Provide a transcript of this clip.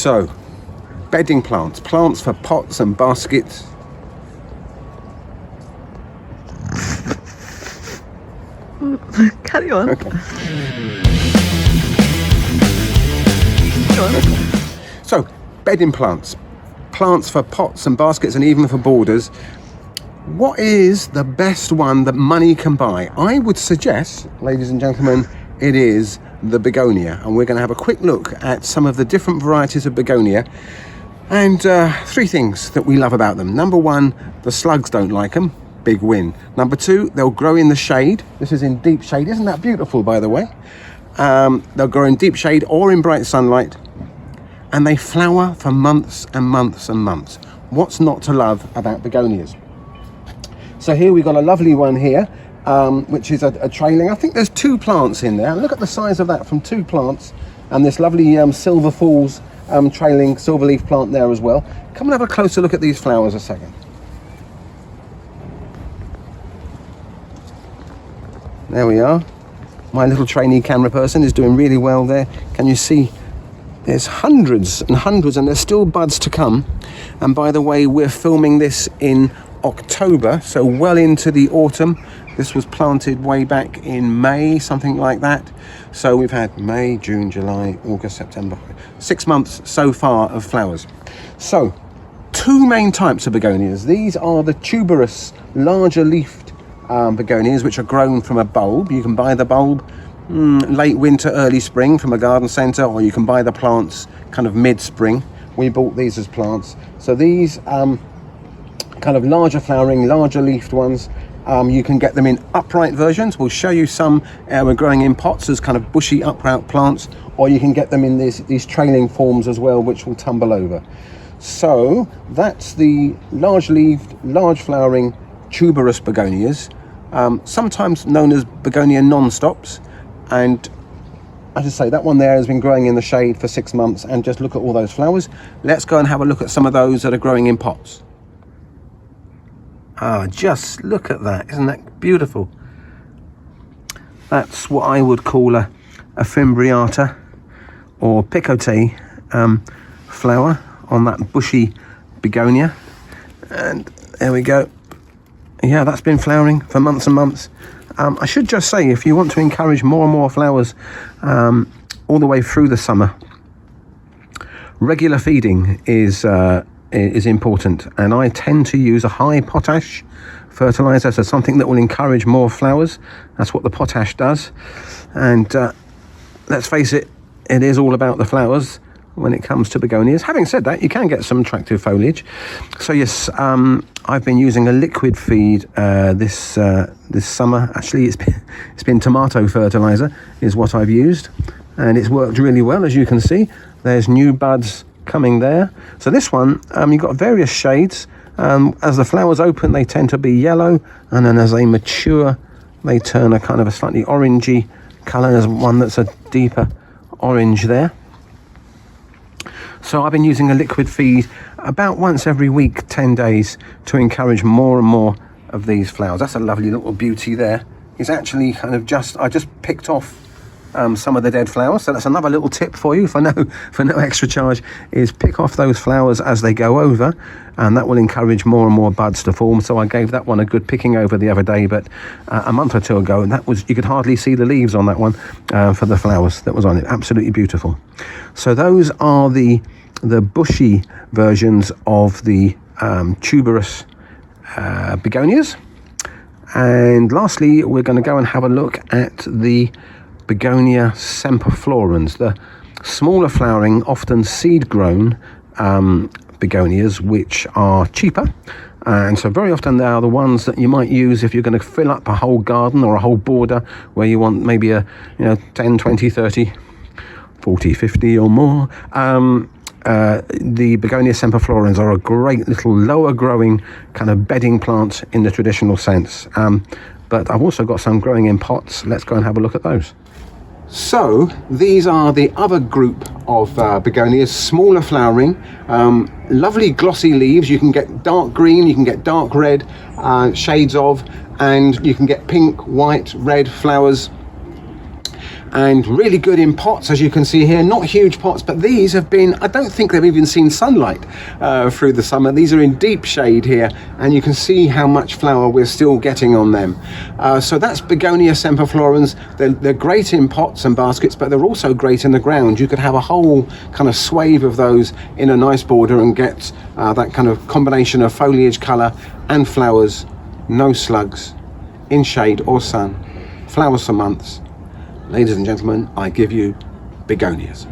So, bedding plants, plants for pots and baskets. Carry on. Okay. So, bedding plants, plants for pots and baskets and even for borders. What is the best one that money can buy? I would suggest, ladies and gentlemen, it is the begonia, and we're going to have a quick look at some of the different varieties of begonia and three things that we love about them. Number one, the slugs don't like them. Big win. Number two, they'll grow in the shade. This is in deep shade. Isn't that beautiful, by the way? They'll grow in deep shade or in bright sunlight, and they flower for months and months and months. What's not to love about begonias? So here we've got a lovely one here, which is a trailing. I think there's two plants in there. Look at the size of that from two plants, and this lovely Silver Falls trailing silverleaf plant there as well. Come and have a closer look at these flowers a second. There we are. My little trainee camera person is doing really well there. Can you see? There's hundreds and hundreds, and there's still buds to come. And by the way, we're filming this in October, so well into the autumn. This was planted way back in May, something like that. So we've had May, June, July, August, September. 6 months so far of flowers. So, two main types of begonias. These are the tuberous, larger leafed begonias, which are grown from a bulb. You can buy the bulb late winter, early spring from a garden centre, or you can buy the plants kind of mid-spring. We bought these as plants. So these kind of larger flowering, larger leafed ones, you can get them in upright versions. We'll show you some we're growing in pots as kind of bushy upright plants, or you can get them in these trailing forms as well, which will tumble over. So that's the large leaved, large flowering tuberous begonias, sometimes known as begonia non-stops. And as I say, that one there has been growing in the shade for 6 months, and just look at all those flowers. Let's go and have a look at some of those that are growing in pots. Ah, just look at that. Isn't that beautiful? That's what I would call a fimbriata or picote flower on that bushy begonia. And there we go. Yeah, that's been flowering for months and months. I should just say, if you want to encourage more and more flowers all the way through the summer, regular feeding is important, and I tend to use a high potash fertilizer, so something that will encourage more flowers. That's what the potash does. And let's face it, it is all about the flowers when it comes to begonias. Having said that, you can get some attractive foliage. So yes, I've been using a liquid feed this summer. Actually, it's been tomato fertilizer is what I've used, and it's worked really well. As you can see, there's new buds coming there. So this one, you've got various shades. As the flowers open, they tend to be yellow, and then as they mature, they turn a kind of a slightly orangey colour. There's one that's a deeper orange there. So I've been using a liquid feed about once every week, 10 days, to encourage more and more of these flowers. That's a lovely little beauty there. It's actually kind of I just picked off some of the dead flowers. So that's another little tip for you for no extra charge, is pick off those flowers as they go over, and that will encourage more and more buds to form. So I gave that one a good picking over the other day, but a month or two ago, and you could hardly see the leaves on that one for the flowers that was on it. Absolutely beautiful. So those are the bushy versions of the tuberous begonias. And lastly, we're going to go and have a look at the Begonia semperflorens, the smaller flowering, often seed-grown begonias, which are cheaper. And so very often they are the ones that you might use if you're going to fill up a whole garden or a whole border where you want maybe a 10, 20, 30, 40, 50 or more. The Begonia semperflorens are a great little lower growing kind of bedding plant in the traditional sense. But I've also got some growing in pots. Let's go and have a look at those. So these are the other group of begonias, smaller flowering, lovely glossy leaves. You can get dark green, you can get dark red shades of, and you can get pink, white, red flowers. and really good in pots, as you can see here. Not huge pots, but these have been, I don't think they've even seen sunlight through the summer. These are in deep shade here, and you can see how much flower we're still getting on them. So that's Begonia semperflorens. They're great in pots and baskets, but they're also great in the ground. You could have a whole kind of swathe of those in a nice border and get that kind of combination of foliage colour and flowers. No slugs, in shade or sun, flowers for months. Ladies and gentlemen, I give you Begonias.